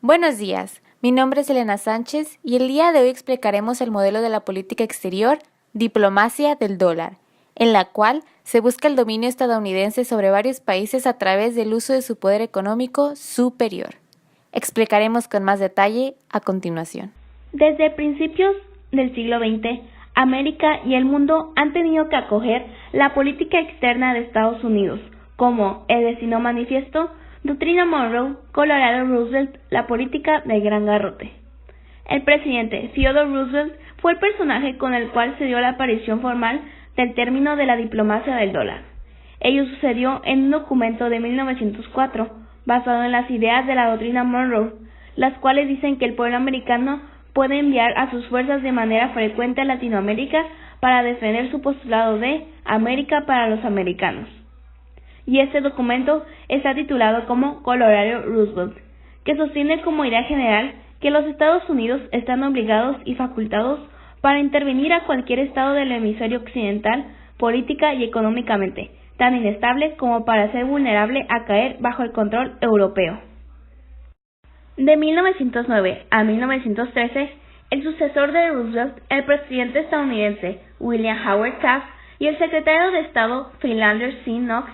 Buenos días, mi nombre es Elena Sánchez y el día de hoy explicaremos el modelo de la política exterior, diplomacia del dólar, en la cual se busca el dominio estadounidense sobre varios países a través del uso de su poder económico superior. Explicaremos con más detalle a continuación. Desde principios del siglo XX, América y el mundo han tenido que acoger la política externa de Estados Unidos, como el destino manifiesto, Doctrina Monroe, Colorado Roosevelt, la política del gran garrote. El presidente Theodore Roosevelt fue el personaje con el cual se dio la aparición formal del término de la diplomacia del dólar. Ello sucedió en un documento de 1904, basado en las ideas de la doctrina Monroe, las cuales dicen que el pueblo americano puede enviar a sus fuerzas de manera frecuente a Latinoamérica para defender su postulado de América para los americanos. Y este documento está titulado como Colorado Roosevelt, que sostiene como idea general que los Estados Unidos están obligados y facultados para intervenir a cualquier estado del hemisferio occidental política y económicamente, tan inestable como para ser vulnerable a caer bajo el control europeo. De 1909 a 1913, el sucesor de Roosevelt, el presidente estadounidense William Howard Taft y el secretario de Estado Philander C. Knox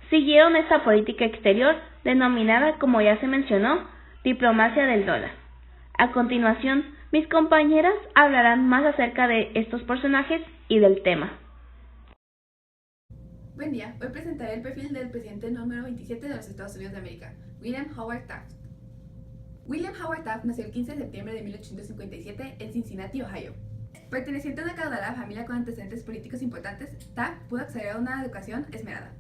siguieron esta política exterior denominada, como ya se mencionó, diplomacia del dólar. A continuación, mis compañeras hablarán más acerca de estos personajes y del tema. Buen día, hoy presentaré el perfil del presidente número 27 de los Estados Unidos de América, William Howard Taft. William Howard Taft nació el 15 de septiembre de 1857 en Cincinnati, Ohio. Perteneciente a una caudalada familia con antecedentes políticos importantes, Taft pudo acceder a una educación esmerada.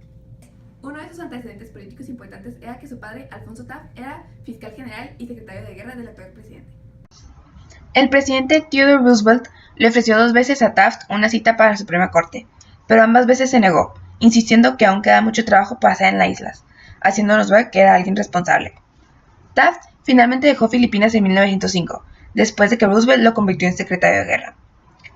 Uno de sus antecedentes políticos importantes era que su padre, Alfonso Taft, era fiscal general y secretario de guerra del actual presidente. El presidente Theodore Roosevelt le ofreció 2 veces a Taft una cita para la Suprema Corte, pero ambas veces se negó, insistiendo que aún queda mucho trabajo para hacer en las islas, haciéndonos ver que era alguien responsable. Taft finalmente dejó Filipinas en 1905, después de que Roosevelt lo convirtió en secretario de guerra.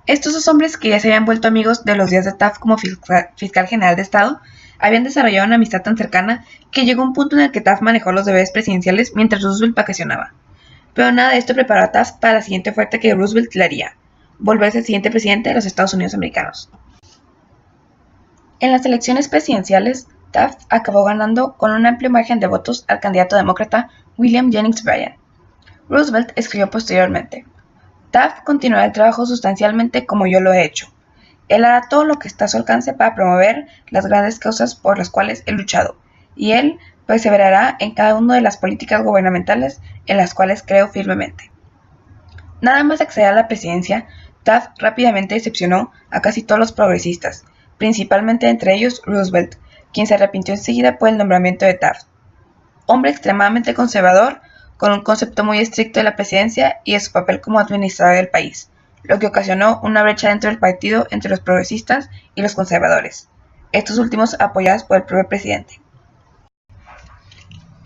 Estos 2 hombres, que ya se habían vuelto amigos de los días de Taft como fiscal general de Estado, habían desarrollado una amistad tan cercana que llegó un punto en el que Taft manejó los deberes presidenciales mientras Roosevelt vacacionaba. Pero nada de esto preparó a Taft para la siguiente oferta que Roosevelt le haría: volverse el siguiente presidente de los Estados Unidos americanos. En las elecciones presidenciales, Taft acabó ganando con un amplio margen de votos al candidato demócrata William Jennings Bryan. Roosevelt escribió posteriormente: Taft continuará el trabajo sustancialmente como yo lo he hecho. Él hará todo lo que está a su alcance para promover las grandes causas por las cuales he luchado, y él perseverará en cada una de las políticas gubernamentales en las cuales creo firmemente. Nada más acceder a la presidencia, Taft rápidamente decepcionó a casi todos los progresistas, principalmente entre ellos Roosevelt, quien se arrepintió enseguida por el nombramiento de Taft. Hombre extremadamente conservador, con un concepto muy estricto de la presidencia y de su papel como administrador del país, lo que ocasionó una brecha dentro del partido entre los progresistas y los conservadores, estos últimos apoyados por el propio presidente.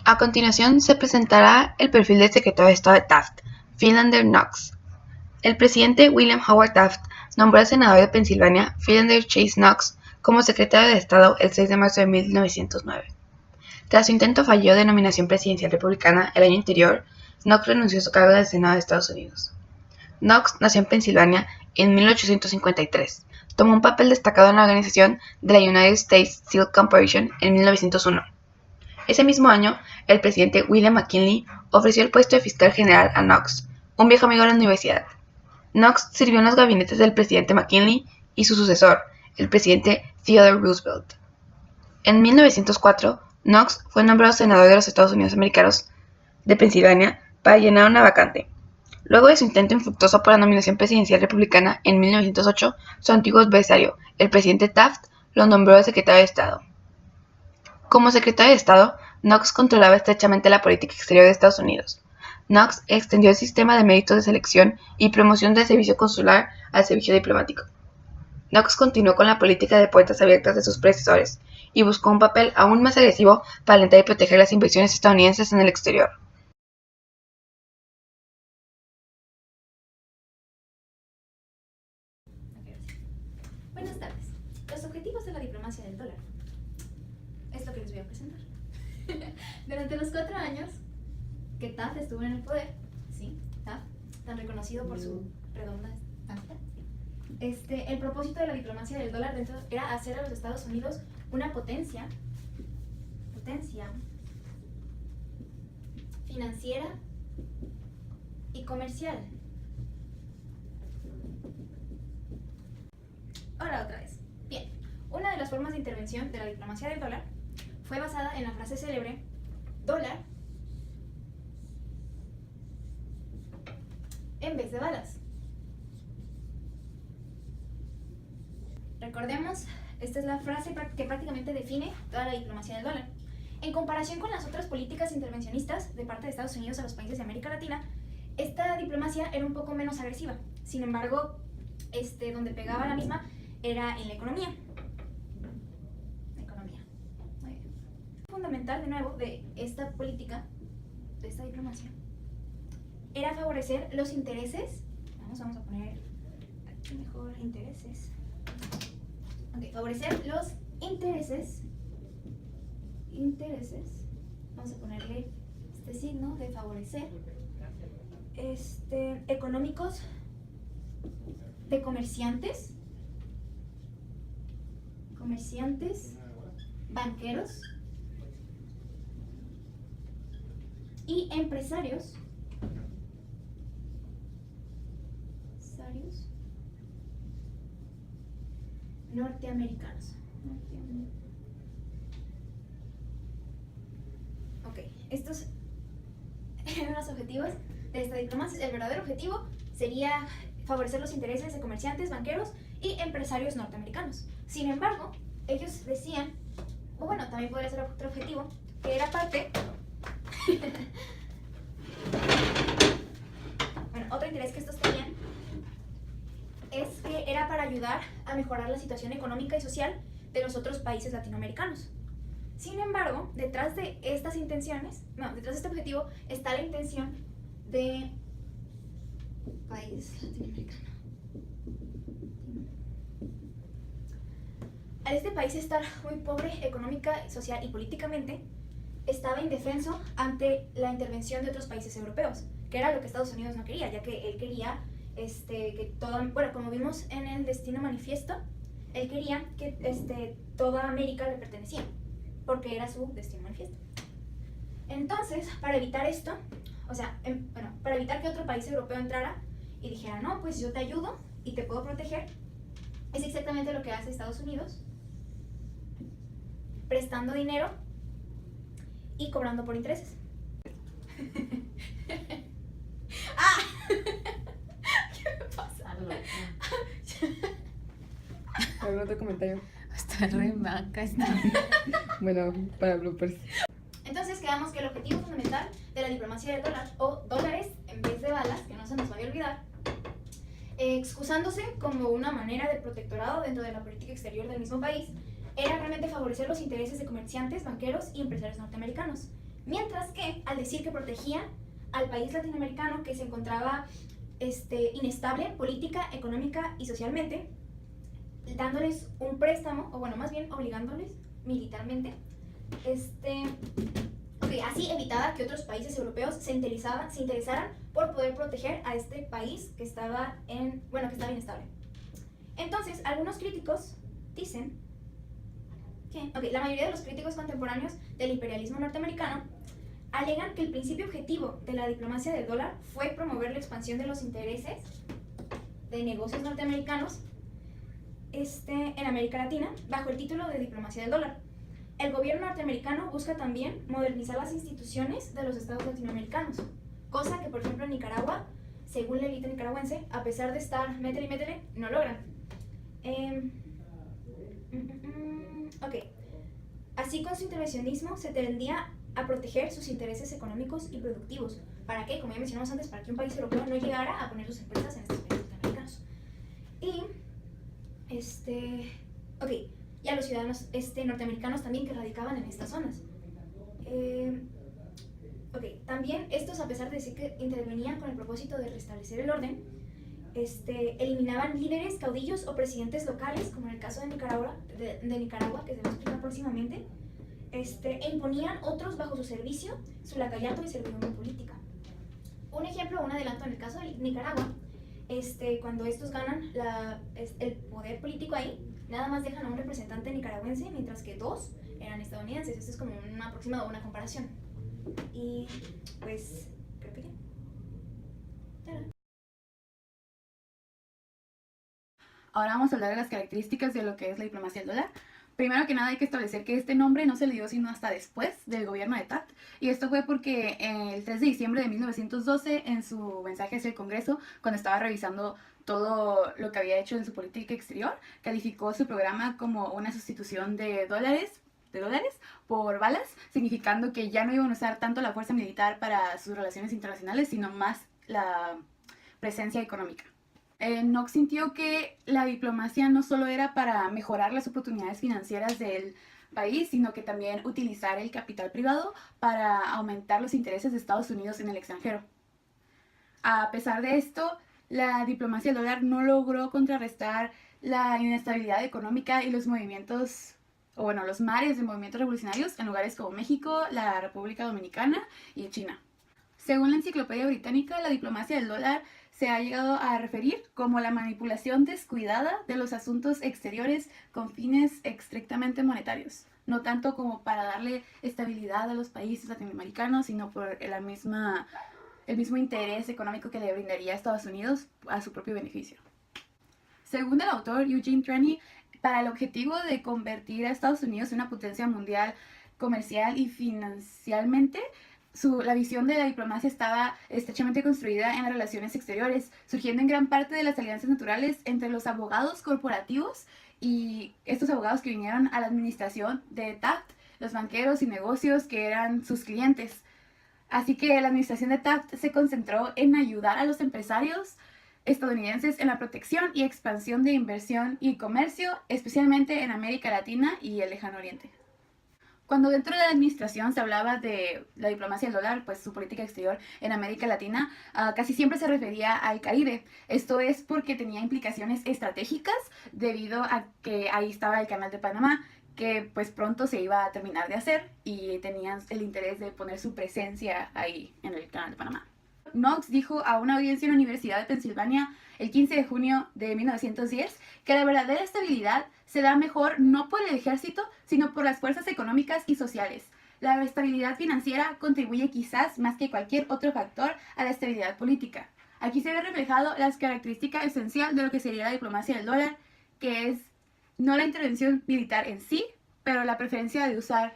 A continuación se presentará el perfil del secretario de Estado de Taft, Philander Knox. El presidente William Howard Taft nombró al senador de Pensilvania, Philander Chase Knox, como secretario de Estado el 6 de marzo de 1909. Tras su intento fallido de nominación presidencial republicana el año anterior, Knox renunció a su cargo del Senado de Estados Unidos. Knox nació en Pensilvania en 1853. Tomó un papel destacado en la organización de la United States Steel Corporation en 1901. Ese mismo año, el presidente William McKinley ofreció el puesto de fiscal general a Knox, un viejo amigo de la universidad. Knox sirvió en los gabinetes del presidente McKinley y su sucesor, el presidente Theodore Roosevelt. En 1904, Knox fue nombrado senador de los Estados Unidos americanos de Pensilvania para llenar una vacante. Luego de su intento infructuoso por la nominación presidencial republicana en 1908, su antiguo adversario, el presidente Taft, lo nombró de secretario de Estado. Como secretario de Estado, Knox controlaba estrechamente la política exterior de Estados Unidos. Knox extendió el sistema de méritos de selección y promoción del servicio consular al servicio diplomático. Knox continuó con la política de puertas abiertas de sus predecesores y buscó un papel aún más agresivo para alentar y proteger las inversiones estadounidenses en el exterior. Buenas tardes. Los objetivos de la diplomacia del dólar es lo que les voy a presentar. Durante los 4 años que Taft estuvo en el poder, sí, Taft, tan reconocido por su redonda estancia. El propósito de la diplomacia del dólar era hacer a los Estados Unidos una potencia financiera y comercial. Ahora otra vez. Bien, una de las formas de intervención de la diplomacia del dólar fue basada en la frase célebre dólar en vez de balas. Recordemos, esta es la frase que prácticamente define toda la diplomacia del dólar. En comparación con las otras políticas intervencionistas de parte de Estados Unidos a los países de América Latina, esta diplomacia era un poco menos agresiva. Sin embargo, donde pegaba la misma era en la economía. Muy bien. Fundamental, de nuevo, de esta política, de esta diplomacia, era favorecer los intereses. Vamos a poner aquí mejor intereses. Ok, favorecer los intereses. Vamos a ponerle este signo de favorecer. Económicos de comerciantes, banqueros y empresarios norteamericanos. Ok, estos eran los objetivos de esta diplomacia. El verdadero objetivo sería favorecer los intereses de comerciantes, banqueros y empresarios norteamericanos. Sin embargo, ellos decían, o bueno, también podría ser otro objetivo, que era parte... bueno, otro interés que estos tenían es que era para ayudar a mejorar la situación económica y social de los otros países latinoamericanos. Sin embargo, detrás de estas intenciones, detrás de este objetivo está la intención de país latinoamericano. Al este país estar muy pobre económica, social y políticamente, estaba indefenso ante la intervención de otros países europeos, que era lo que Estados Unidos no quería, ya que él quería que toda, bueno, como vimos en el Destino Manifiesto, él quería que toda América le pertenecía, porque era su Destino Manifiesto. Entonces, para evitar esto, para evitar que otro país europeo entrara y dijera, no, pues yo te ayudo y te puedo proteger, es exactamente lo que hace Estados Unidos, prestando dinero y cobrando por intereses. ¡Ah! ¿Qué me pasa? ¿Algún otro comentario? Está re manca, está. Bueno, para bloopers. Entonces quedamos que el objetivo fundamental de la diplomacia del dólar, o dólares en vez de balas, que no se nos vaya a olvidar, excusándose como una manera de protectorado dentro de la política exterior del mismo país, era realmente favorecer los intereses de comerciantes, banqueros y empresarios norteamericanos. Mientras que, al decir que protegía al país latinoamericano que se encontraba inestable política, económica y socialmente, dándoles un préstamo, o bueno, más bien obligándoles militarmente, así evitaba que otros países europeos se interesaran por poder proteger a este país que estaba inestable. Entonces, algunos críticos dicen que la mayoría de los críticos contemporáneos del imperialismo norteamericano alegan que el principio objetivo de la diplomacia del dólar fue promover la expansión de los intereses de negocios norteamericanos en América Latina bajo el título de diplomacia del dólar. El gobierno norteamericano busca también modernizar las instituciones de los estados latinoamericanos, cosa que, por ejemplo, en Nicaragua, según la élite nicaragüense, a pesar de estar métele y métele, no logran. Así, con su intervencionismo se tendía a proteger sus intereses económicos y productivos. ¿Para qué? Como ya mencionamos antes, para que un país europeo no llegara a poner sus empresas en estos países norteamericanos. Y a los ciudadanos norteamericanos también que radicaban en estas zonas. También estos, a pesar de decir que intervenían con el propósito de restablecer el orden, eliminaban líderes, caudillos o presidentes locales, como en el caso de Nicaragua, que se va a explicar próximamente, e imponían otros bajo su servicio, su lacayato y servidumbre política. Un ejemplo, un adelanto en el caso de Nicaragua, cuando estos ganan el poder político ahí, nada más dejan a un representante nicaragüense, mientras que 2 eran estadounidenses. Esto es como un aproximado, una comparación. Y pues, creo que ya. Ahora vamos a hablar de las características de lo que es la diplomacia del dólar. Primero que nada hay que establecer que este nombre no se le dio sino hasta después del gobierno de Taft, y esto fue porque el 3 de diciembre de 1912, en su mensaje hacia el Congreso, cuando estaba revisando todo lo que había hecho en su política exterior, calificó su programa como una sustitución de dólares por balas, significando que ya no iban a usar tanto la fuerza militar para sus relaciones internacionales, sino más la presencia económica. Knox sintió que la diplomacia no solo era para mejorar las oportunidades financieras del país, sino que también utilizar el capital privado para aumentar los intereses de Estados Unidos en el extranjero. A pesar de esto, la diplomacia del dólar no logró contrarrestar la inestabilidad económica y los movimientos, los mares de movimientos revolucionarios en lugares como México, la República Dominicana y China. Según la Enciclopedia Británica, la diplomacia del dólar se ha llegado a referir como la manipulación descuidada de los asuntos exteriores con fines estrictamente monetarios, no tanto como para darle estabilidad a los países latinoamericanos, sino por el mismo interés económico que le brindaría a Estados Unidos a su propio beneficio. Según el autor Eugene Treni, para el objetivo de convertir a Estados Unidos en una potencia mundial comercial y financieramente, la visión de la diplomacia estaba estrechamente construida en las relaciones exteriores, surgiendo en gran parte de las alianzas naturales entre los abogados corporativos y estos abogados que vinieron a la administración de Taft, los banqueros y negocios que eran sus clientes. Así que la administración de Taft se concentró en ayudar a los empresarios estadounidenses en la protección y expansión de inversión y comercio, especialmente en América Latina y el Lejano Oriente. Cuando dentro de la administración se hablaba de la diplomacia del dólar, pues su política exterior en América Latina, casi siempre se refería al Caribe. Esto es porque tenía implicaciones estratégicas debido a que ahí estaba el Canal de Panamá, que pues pronto se iba a terminar de hacer y tenían el interés de poner su presencia ahí en el Canal de Panamá. Knox dijo a una audiencia en la Universidad de Pensilvania el 15 de junio de 1910 que la verdadera estabilidad se da mejor no por el ejército, sino por las fuerzas económicas y sociales. La estabilidad financiera contribuye quizás más que cualquier otro factor a la estabilidad política. Aquí se ve reflejado las características esenciales de lo que sería la diplomacia del dólar, que es no la intervención militar en sí, pero la preferencia de usar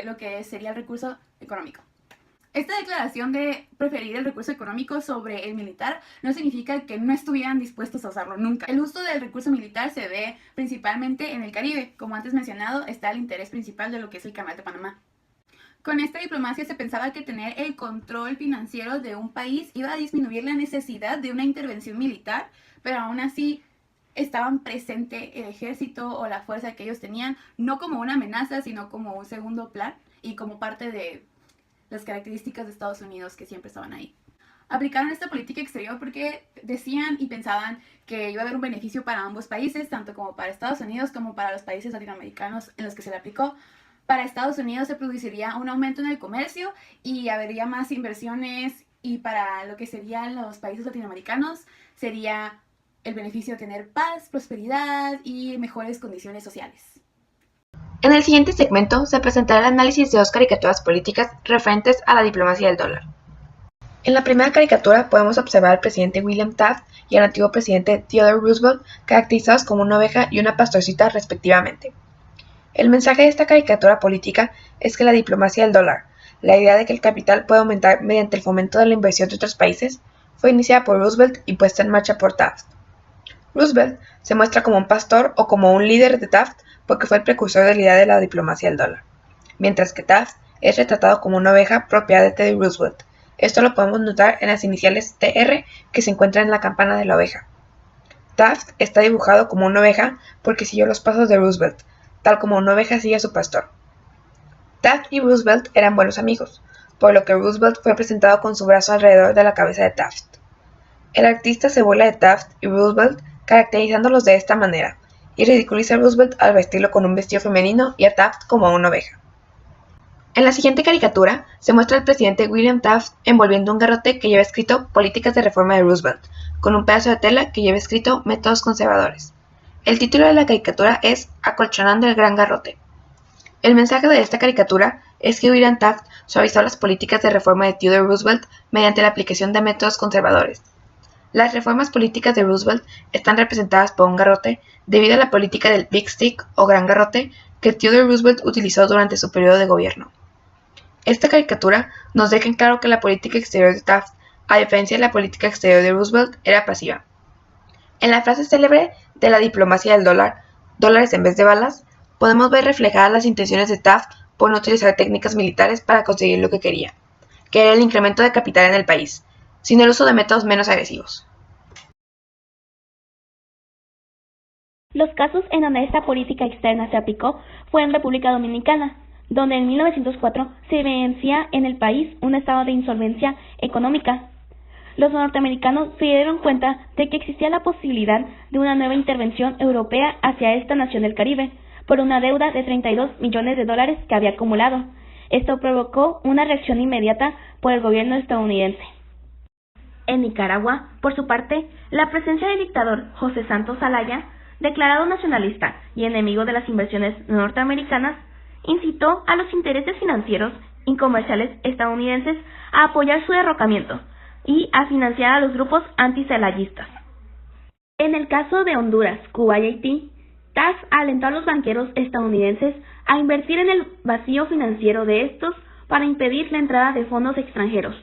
lo que sería el recurso económico. Esta declaración de preferir el recurso económico sobre el militar no significa que no estuvieran dispuestos a usarlo nunca. El uso del recurso militar se ve principalmente en el Caribe. Como antes mencionado, está el interés principal de lo que es el Canal de Panamá. Con esta diplomacia se pensaba que tener el control financiero de un país iba a disminuir la necesidad de una intervención militar, pero aún así estaban presente el ejército o la fuerza que ellos tenían, no como una amenaza, sino como un segundo plan y como parte de las características de Estados Unidos que siempre estaban ahí. Aplicaron esta política exterior porque decían y pensaban que iba a haber un beneficio para ambos países, tanto como para Estados Unidos como para los países latinoamericanos en los que se le aplicó. Para Estados Unidos se produciría un aumento en el comercio y habría más inversiones, y para lo que serían los países latinoamericanos sería el beneficio de tener paz, prosperidad y mejores condiciones sociales. En el siguiente segmento se presentará el análisis de 2 caricaturas políticas referentes a la diplomacia del dólar. En la primera caricatura podemos observar al presidente William Taft y al antiguo presidente Theodore Roosevelt caracterizados como una oveja y una pastorcita respectivamente. El mensaje de esta caricatura política es que la diplomacia del dólar, la idea de que el capital puede aumentar mediante el fomento de la inversión de otros países, fue iniciada por Roosevelt y puesta en marcha por Taft. Roosevelt se muestra como un pastor o como un líder de Taft porque fue el precursor de la idea de la diplomacia del dólar, mientras que Taft es retratado como una oveja propiedad de Teddy Roosevelt. Esto lo podemos notar en las iniciales TR que se encuentran en la campana de la oveja. Taft está dibujado como una oveja porque siguió los pasos de Roosevelt, tal como una oveja sigue a su pastor. Taft y Roosevelt eran buenos amigos, por lo que Roosevelt fue presentado con su brazo alrededor de la cabeza de Taft. El artista se burla de Taft y Roosevelt caracterizándolos de esta manera, y ridiculiza a Roosevelt al vestirlo con un vestido femenino y a Taft como a una oveja. En la siguiente caricatura se muestra al presidente William Taft envolviendo un garrote que lleva escrito Políticas de Reforma de Roosevelt, con un pedazo de tela que lleva escrito Métodos Conservadores. El título de la caricatura es Acolchonando el Gran Garrote. El mensaje de esta caricatura es que William Taft suavizó las políticas de reforma de Theodore Roosevelt mediante la aplicación de métodos conservadores. Las reformas políticas de Roosevelt están representadas por un garrote debido a la política del Big Stick o Gran Garrote que Theodore Roosevelt utilizó durante su periodo de gobierno. Esta caricatura nos deja en claro que la política exterior de Taft, a diferencia de la política exterior de Roosevelt, era pasiva. En la frase célebre de la diplomacia del dólar, dólares en vez de balas, podemos ver reflejadas las intenciones de Taft por no utilizar técnicas militares para conseguir lo que quería, que era el incremento de capital en el país, sino el uso de métodos menos agresivos. Los casos en donde esta política externa se aplicó fue en República Dominicana, donde en 1904 se vencía en el país un estado de insolvencia económica. Los norteamericanos se dieron cuenta de que existía la posibilidad de una nueva intervención europea hacia esta nación del Caribe, por una deuda de $32 millones que había acumulado. Esto provocó una reacción inmediata por el gobierno estadounidense. En Nicaragua, por su parte, la presencia del dictador José Santos Zelaya, declarado nacionalista y enemigo de las inversiones norteamericanas, incitó a los intereses financieros y comerciales estadounidenses a apoyar su derrocamiento y a financiar a los grupos anticelayistas. En el caso de Honduras, Cuba y Haití, Taft alentó a los banqueros estadounidenses a invertir en el vacío financiero de estos para impedir la entrada de fondos extranjeros.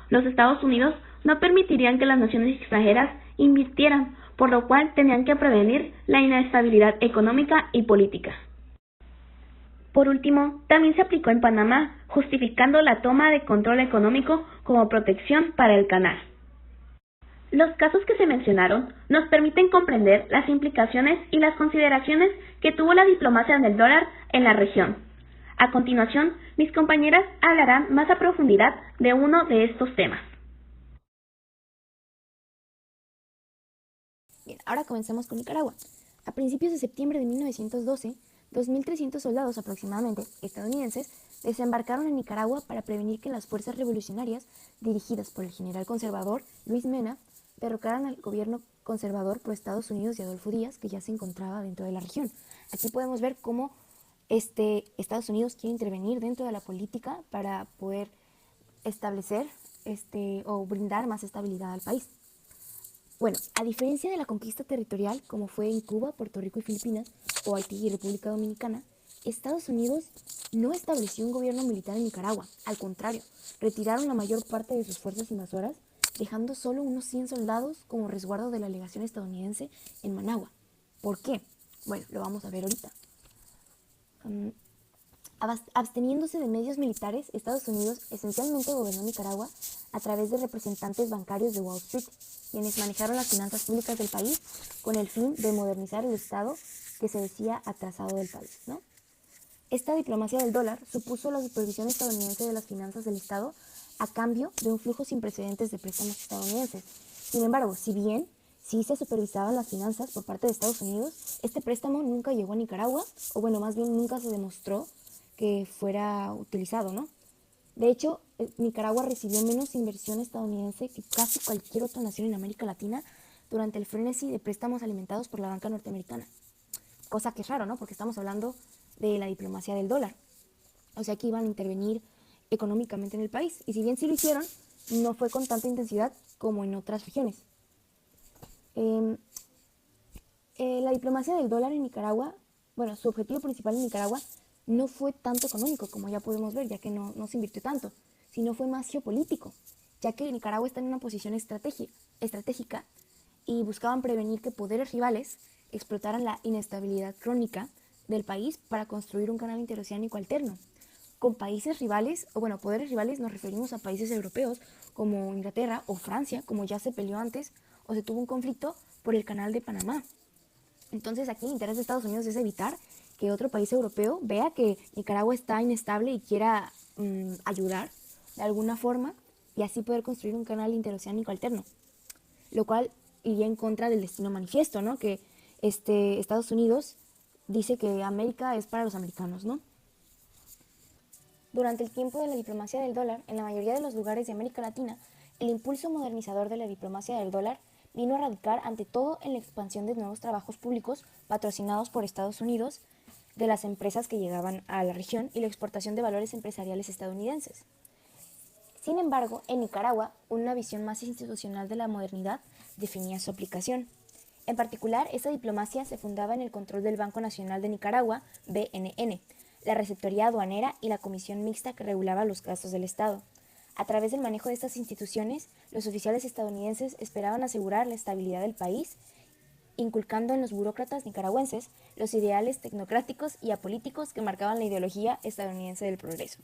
Los Estados Unidos no permitirían que las naciones extranjeras invirtieran, por lo cual tenían que prevenir la inestabilidad económica y política. Por último, también se aplicó en Panamá, justificando la toma de control económico como protección para el canal. Los casos que se mencionaron nos permiten comprender las implicaciones y las consideraciones que tuvo la diplomacia del dólar en la región. A continuación, mis compañeras hablarán más a profundidad de uno de estos temas. Bien, ahora comencemos con Nicaragua. A principios de septiembre de 1912, 2.300 soldados aproximadamente estadounidenses desembarcaron en Nicaragua para prevenir que las fuerzas revolucionarias, dirigidas por el general conservador Luis Mena, derrocaran al gobierno conservador por Estados Unidos y Adolfo Díaz, que ya se encontraba dentro de la región. Aquí podemos ver cómo Estados Unidos quiere intervenir dentro de la política para poder establecer o brindar más estabilidad al país. Bueno, a diferencia de la conquista territorial, como fue en Cuba, Puerto Rico y Filipinas, o Haití y República Dominicana, Estados Unidos no estableció un gobierno militar en Nicaragua. Al contrario, retiraron la mayor parte de sus fuerzas invasoras, dejando solo unos 100 soldados como resguardo de la legación estadounidense en Managua. ¿Por qué? Bueno, lo vamos a ver ahorita. Absteniéndose de medios militares, Estados Unidos esencialmente gobernó Nicaragua a través de representantes bancarios de Wall Street, quienes manejaron las finanzas públicas del país con el fin de modernizar el Estado que se decía atrasado del país, ¿no? Esta diplomacia del dólar supuso la supervisión estadounidense de las finanzas del Estado a cambio de un flujo sin precedentes de préstamos estadounidenses. Sin embargo, si bien sí se supervisaban las finanzas por parte de Estados Unidos, este préstamo nunca llegó a Nicaragua, o bueno, más bien nunca se demostró que fuera utilizado, ¿no? De hecho, Nicaragua recibió menos inversión estadounidense que casi cualquier otra nación en América Latina durante el frenesí de préstamos alimentados por la banca norteamericana. Cosa que es raro, ¿no? Porque estamos hablando de la diplomacia del dólar. O sea que iban a intervenir económicamente en el país. Y si bien sí lo hicieron, no fue con tanta intensidad como en otras regiones. La diplomacia del dólar en Nicaragua, bueno, su objetivo principal en Nicaragua no fue tanto económico, como ya podemos ver, ya que no se invirtió tanto, sino fue más geopolítico, ya que Nicaragua está en una posición estratégica y buscaban prevenir que poderes rivales explotaran la inestabilidad crónica del país para construir un canal interoceánico alterno. Con países rivales, o bueno, poderes rivales nos referimos a países europeos como Inglaterra o Francia, como ya se peleó antes o se tuvo un conflicto por el canal de Panamá. Entonces aquí el interés de Estados Unidos es evitar que otro país europeo vea que Nicaragua está inestable y quiera ayudar de alguna forma y así poder construir un canal interoceánico alterno, lo cual iría en contra del destino manifiesto, ¿no? Que Estados Unidos dice que América es para los americanos, ¿no? Durante el tiempo de la diplomacia del dólar, en la mayoría de los lugares de América Latina, el impulso modernizador de la diplomacia del dólar vino a radicar ante todo en la expansión de nuevos trabajos públicos patrocinados por Estados Unidos, de las empresas que llegaban a la región y la exportación de valores empresariales estadounidenses. Sin embargo, en Nicaragua, una visión más institucional de la modernidad definía su aplicación. En particular, esta diplomacia se fundaba en el control del Banco Nacional de Nicaragua, BNN, la Receptoría Aduanera y la Comisión Mixta que regulaba los gastos del Estado. A través del manejo de estas instituciones, los oficiales estadounidenses esperaban asegurar la estabilidad del país, inculcando en los burócratas nicaragüenses los ideales tecnocráticos y apolíticos que marcaban la ideología estadounidense del progreso.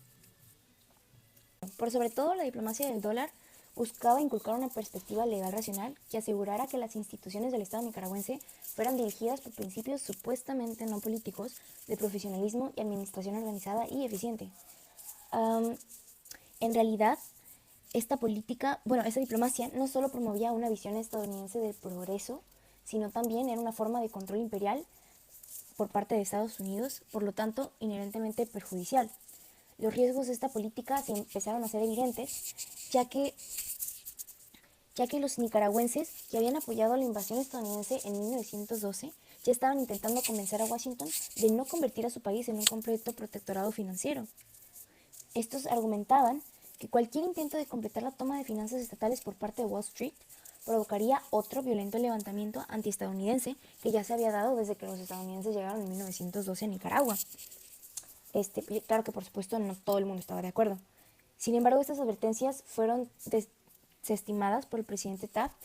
Por sobre todo, la diplomacia del dólar buscaba inculcar una perspectiva legal racional que asegurara que las instituciones del Estado nicaragüense fueran dirigidas por principios supuestamente no políticos de profesionalismo y administración organizada y eficiente. En realidad, esta diplomacia no solo promovía una visión estadounidense del progreso, sino también era una forma de control imperial por parte de Estados Unidos, por lo tanto, inherentemente perjudicial. Los riesgos de esta política se empezaron a ser evidentes, ya que los nicaragüenses que habían apoyado la invasión estadounidense en 1912 ya estaban intentando convencer a Washington de no convertir a su país en un completo protectorado financiero. Estos argumentaban que cualquier intento de completar la toma de finanzas estatales por parte de Wall Street provocaría otro violento levantamiento antiestadounidense que ya se había dado desde que los estadounidenses llegaron en 1912 a Nicaragua. Claro que por supuesto no todo el mundo estaba de acuerdo. Sin embargo, estas advertencias fueron desestimadas por el presidente Taft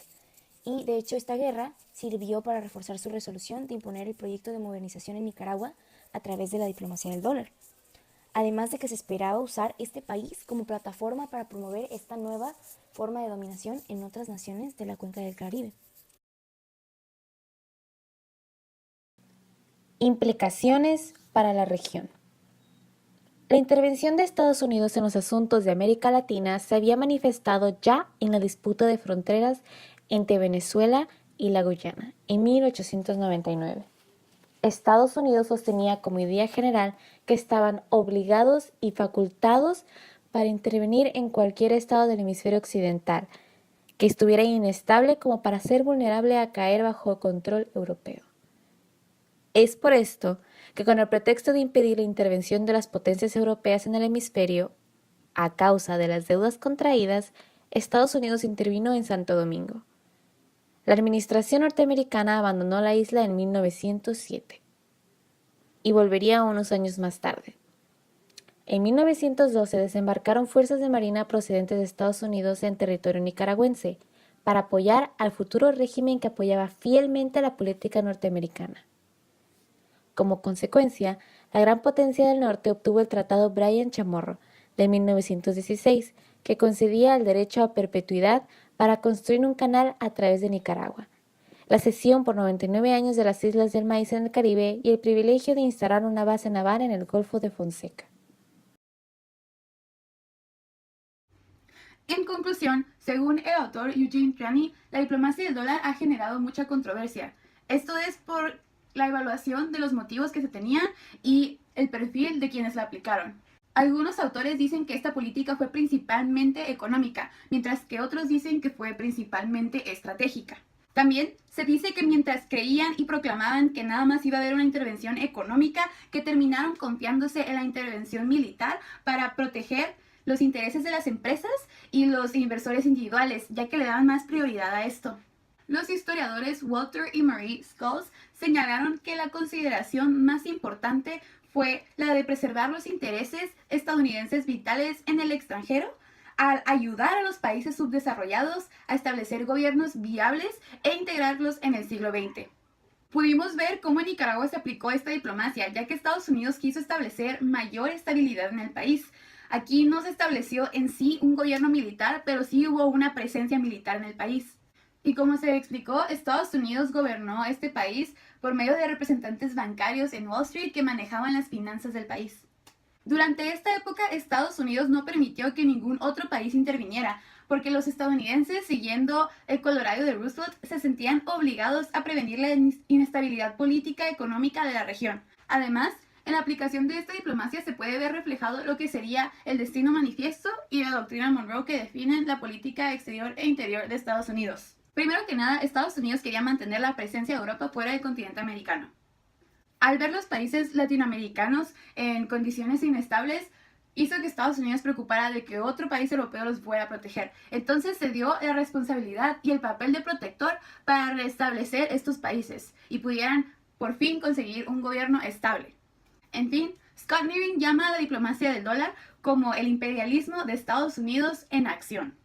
y de hecho esta guerra sirvió para reforzar su resolución de imponer el proyecto de modernización en Nicaragua a través de la diplomacia del dólar. Además de que se esperaba usar este país como plataforma para promover esta nueva forma de dominación en otras naciones de la cuenca del Caribe. Implicaciones para la región. La intervención de Estados Unidos en los asuntos de América Latina se había manifestado ya en la disputa de fronteras entre Venezuela y la Guyana en 1899. Estados Unidos sostenía como idea general que estaban obligados y facultados para intervenir en cualquier estado del hemisferio occidental que estuviera inestable como para ser vulnerable a caer bajo control europeo. Es por esto que con el pretexto de impedir la intervención de las potencias europeas en el hemisferio, a causa de las deudas contraídas, Estados Unidos intervino en Santo Domingo. La administración norteamericana abandonó la isla en 1907 y volvería unos años más tarde. En 1912 desembarcaron fuerzas de marina procedentes de Estados Unidos en territorio nicaragüense para apoyar al futuro régimen que apoyaba fielmente la política norteamericana. Como consecuencia, la gran potencia del norte obtuvo el Tratado Bryan Chamorro de 1916, que concedía el derecho a perpetuidad para construir un canal a través de Nicaragua, la cesión por 99 años de las Islas del Maíz en el Caribe y el privilegio de instalar una base naval en el Golfo de Fonseca. En conclusión, según el autor Eugene Triani, la diplomacia del dólar ha generado mucha controversia. Esto es por la evaluación de los motivos que se tenían y el perfil de quienes la aplicaron. Algunos autores dicen que esta política fue principalmente económica, mientras que otros dicen que fue principalmente estratégica. También se dice que mientras creían y proclamaban que nada más iba a haber una intervención económica, que terminaron confiándose en la intervención militar para proteger los intereses de las empresas y los inversores individuales, ya que le daban más prioridad a esto. Los historiadores Walter y Marie Scholes señalaron que la consideración más importante fue la de preservar los intereses estadounidenses vitales en el extranjero, al ayudar a los países subdesarrollados a establecer gobiernos viables e integrarlos en el siglo XX. Pudimos ver cómo en Nicaragua se aplicó esta diplomacia, ya que Estados Unidos quiso establecer mayor estabilidad en el país. Aquí no se estableció en sí un gobierno militar, pero sí hubo una presencia militar en el país. Y como se explicó, Estados Unidos gobernó este país por medio de representantes bancarios en Wall Street que manejaban las finanzas del país. Durante esta época, Estados Unidos no permitió que ningún otro país interviniera, porque los estadounidenses, siguiendo el Colorado de Roosevelt, se sentían obligados a prevenir la inestabilidad política y económica de la región. Además, En la aplicación de esta diplomacia se puede ver reflejado lo que sería el destino manifiesto y la doctrina Monroe que definen la política exterior e interior de Estados Unidos. Primero que nada, Estados Unidos quería mantener la presencia de Europa fuera del continente americano. Al ver los países latinoamericanos en condiciones inestables, hizo que Estados Unidos preocupara de que otro país europeo los fuera a proteger. Entonces se dio la responsabilidad y el papel de protector para restablecer estos países y pudieran por fin conseguir un gobierno estable. En fin, Scott Nearing llama a la diplomacia del dólar como el imperialismo de Estados Unidos en acción.